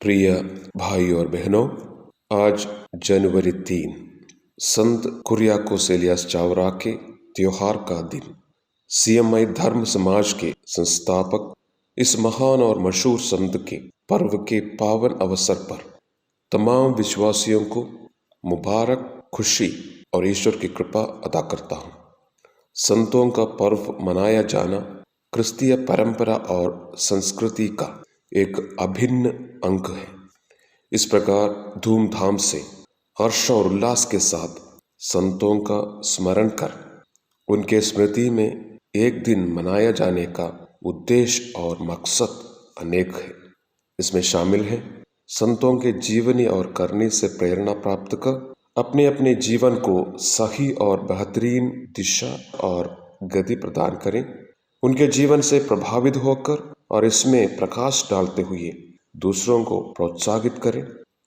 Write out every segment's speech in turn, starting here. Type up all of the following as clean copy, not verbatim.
प्रिय भाई और बहनों, आज जनवरी 3 संत कुरियाकोस एलियास चावरा के त्योहार का दिन। सीएमआई धर्म समाज के संस्थापक इस महान और मशहूर संत के पर्व के पावन अवसर पर तमाम विश्वासियों को मुबारक, खुशी और ईश्वर की कृपा अदा करता हूँ। संतों का पर्व मनाया जाना क्रिस्तीय परंपरा और संस्कृति का एक अभिन्न अंग है। इस प्रकार धूमधाम से हर्ष और उल्लास के साथ संतों का स्मरण कर उनके स्मृति में एक दिन मनाया जाने का उद्देश्य और मकसद अनेक है। इसमें शामिल है संतों के जीवनी और करनी से प्रेरणा प्राप्त कर अपने अपने जीवन को सही और बेहतरीन दिशा और गति प्रदान करें, उनके जीवन से प्रभावित होकर और इसमें प्रकाश डालते हुए दूसरों को प्रोत्साहित करें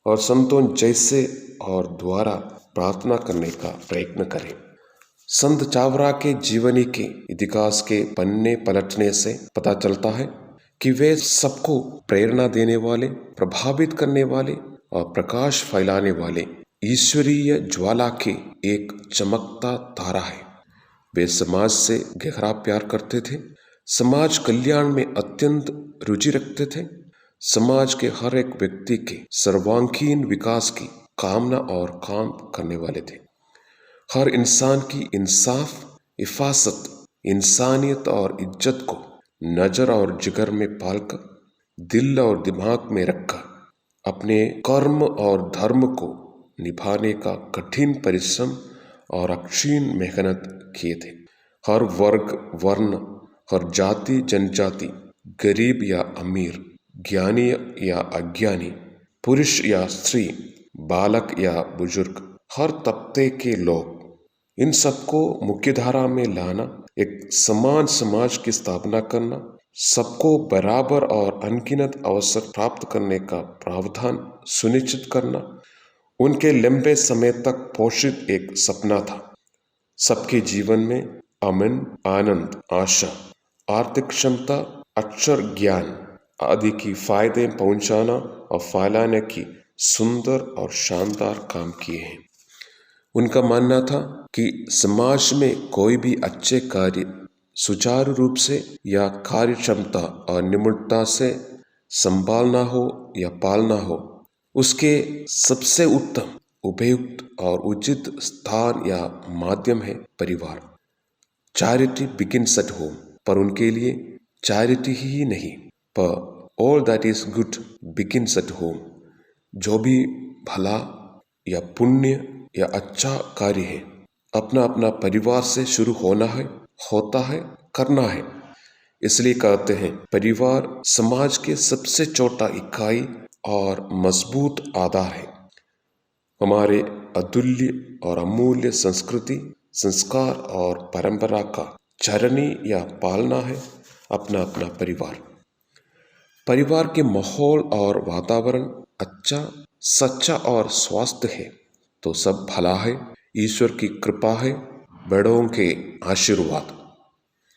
और संतों जैसे और द्वारा प्रार्थना करने का प्रयत्न करें। संत चावरा के जीवनी के इतिहास के पन्ने पलटने से पता चलता है कि वे सबको प्रेरणा देने वाले, प्रभावित करने वाले और प्रकाश फैलाने वाले ईश्वरीय ज्वाला के एक चमकता तारा है। वे समाज से गहरा प्यार करते थे, समाज कल्याण में अत्यंत रुचि रखते थे, समाज के हर एक व्यक्ति के सर्वांगीण विकास की कामना और काम करने वाले थे। हर इंसान की इंसाफ, हिफाजत, इंसानियत और इज्जत को नजर और जिगर में पालकर, दिल और दिमाग में रखकर अपने कर्म और धर्म को निभाने का कठिन परिश्रम और अक्षीण मेहनत किए थे। हर वर्ग, वर्ण, हर जाति जनजाति, गरीब या अमीर, ज्ञानी या अज्ञानी, पुरुष या स्त्री, बालक या बुजुर्ग, हर तबके के लोग, इन सबको मुख्यधारा में लाना, एक समान समाज की स्थापना करना, सबको बराबर और अनगिनत अवसर प्राप्त करने का प्रावधान सुनिश्चित करना उनके लंबे समय तक पोषित एक सपना था। सबके जीवन में अमन, आनंद, आशा, आर्थिक क्षमता, अक्षर ज्ञान आदि की फायदे पहुंचाना और फैलाने की सुंदर और शानदार काम किए हैं। उनका मानना था कि समाज में कोई भी अच्छे कार्य सुचारू रूप से या कार्य क्षमता और निपुणता से संभालना हो या पालना हो, उसके सबसे उत्तम, उपयुक्त और उचित स्थान या माध्यम है परिवार। चैरिटी बिगिंस एट होम, पर उनके लिए चैरिटी ही नहीं पर all that is good begins at home. जो भी भला या पुण्य या अच्छा कार्य है अपना अपना परिवार से शुरू होना है, होता है, करना है। इसलिए कहते हैं परिवार समाज के सबसे छोटा इकाई और मजबूत आधार है। हमारे अतुल्य और अमूल्य संस्कृति, संस्कार और परंपरा का चरणी या पालना है अपना अपना परिवार। परिवार के माहौल और वातावरण अच्छा, सच्चा और स्वस्थ है तो सब भला है, ईश्वर की कृपा है, बड़ों के आशीर्वाद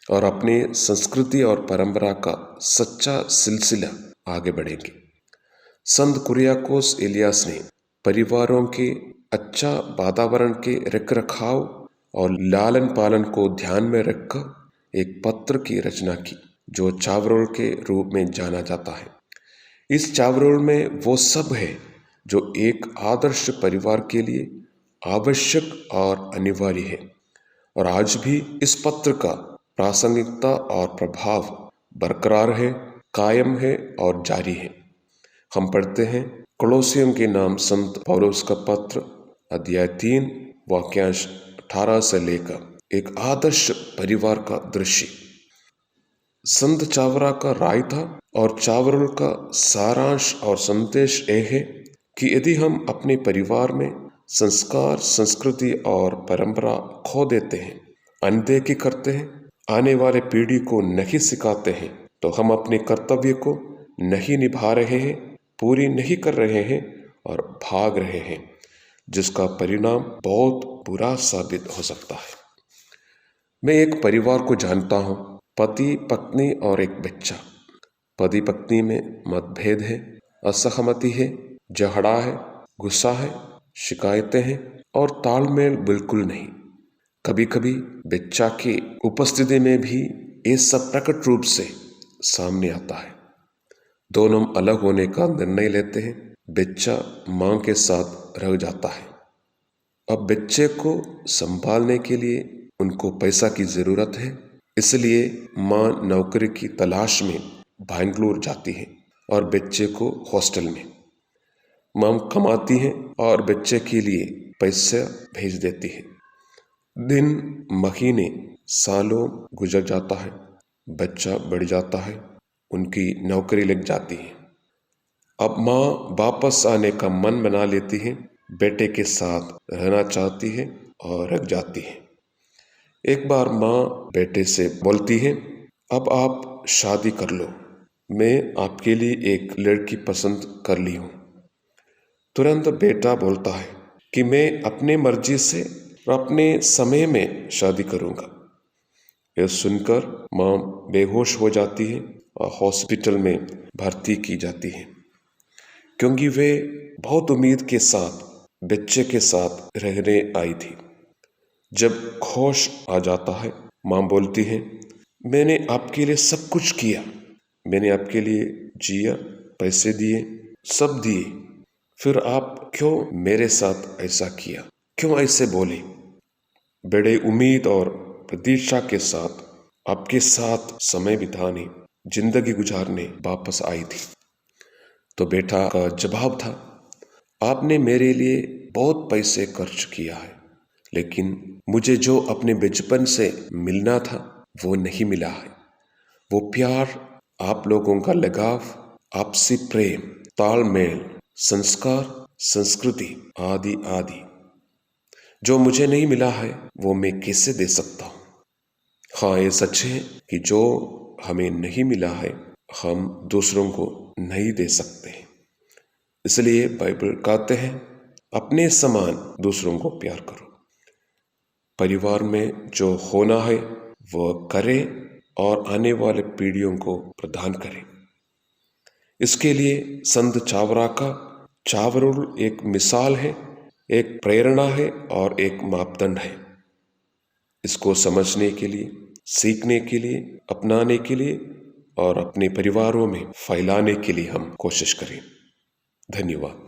और अपने संस्कृति और परंपरा का सच्चा सिलसिला आगे बढ़ेंगे। संत कुरियाकोस एलियास ने परिवारों के अच्छा वातावरण के रखरखाव और लालन पालन को ध्यान में रखकर एक पत्र की रचना की जो चावरोल के रूप में जाना जाता है। इस चावरोल में वो सब है जो एक आदर्श परिवार के लिए आवश्यक और अनिवार्य है और आज भी इस पत्र का प्रासंगिकता और प्रभाव बरकरार है, कायम है और जारी है। हम पढ़ते हैं कोलोसियों के नाम संत पौलुस का पत्र, अध्याय 3, वाक्यांश 18 से लेकर एक आदर्श परिवार का दृश्य। संत चावरा का राय था और चावरोल का सारांश और संदेश यह है कि यदि हम अपने परिवार में संस्कार, संस्कृति और परंपरा खो देते हैं, अनदेखी करते हैं, आने वाले पीढ़ी को नहीं सिखाते हैं, तो हम अपने कर्तव्य को नहीं निभा रहे हैं, पूरी नहीं कर रहे हैं और भाग रहे हैं, जिसका परिणाम बहुत बुरा साबित हो सकता है। मैं एक परिवार को जानता हूँ, पति, पत्नी और एक बच्चा। पति पत्नी में मतभेद है असहमति है, झगड़ा है, गुस्सा है, शिकायतें हैं और तालमेल बिल्कुल नहीं। कभी कभी बच्चा की उपस्थिति में भी ये सब प्रकट रूप से सामने आता है। दोनों अलग होने का निर्णय लेते हैं। बच्चा माँ के साथ रह जाता है। अब बच्चे को संभालने के लिए उनको पैसा की जरूरत है, इसलिए माँ नौकरी की तलाश में बैंगलोर जाती है और बच्चे को हॉस्टल में। माँ कमाती है और बच्चे के लिए पैसा भेज देती है। दिन, महीने, सालों गुजर जाता है। बच्चा बढ़ जाता है, उनकी नौकरी लग जाती है। अब माँ वापस आने का मन बना लेती है, बेटे के साथ रहना चाहती है और रह जाती है। एक बार माँ बेटे से बोलती है, अब आप शादी कर लो, मैं आपके लिए एक लड़की पसंद कर ली हूँ। तुरंत बेटा बोलता है कि मैं अपने मर्जी से और अपने समय में शादी करूँगा। यह सुनकर माँ बेहोश हो जाती है और हॉस्पिटल में भर्ती की जाती है, क्योंकि वे बहुत उम्मीद के साथ बच्चे के साथ रहने आई थी। जब होश आ जाता है, माँ बोलती है, मैंने आपके लिए सब कुछ किया, मैंने आपके लिए जिया, पैसे दिए, सब दिए, फिर आप क्यों मेरे साथ ऐसा किया, क्यों ऐसे बोले? बड़े उम्मीद और प्रतीक्षा के साथ आपके साथ समय बिताने, जिंदगी गुजारने वापस आई थी। तो बेटा का जवाब था, आपने मेरे लिए बहुत पैसे खर्च किया है, लेकिन मुझे जो अपने बचपन से मिलना था वो नहीं मिला है। वो प्यार, आप लोगों का लगाव, आपसी प्रेम, तालमेल, संस्कार, संस्कृति आदि आदि जो मुझे नहीं मिला है वो मैं कैसे दे सकता हूँ। हाँ, ये सच है कि जो हमें नहीं मिला है हम दूसरों को नहीं दे सकते। इसलिए बाइबल कहते हैं, अपने समान दूसरों को प्यार करो। परिवार में जो होना है वह करें और आने वाले पीढ़ियों को प्रदान करें। इसके लिए संत चावरा का चावरुल एक मिसाल है, एक प्रेरणा है और एक मापदंड है। इसको समझने के लिए, सीखने के लिए, अपनाने के लिए और अपने परिवारों में फैलाने के लिए हम कोशिश करें। धन्यवाद।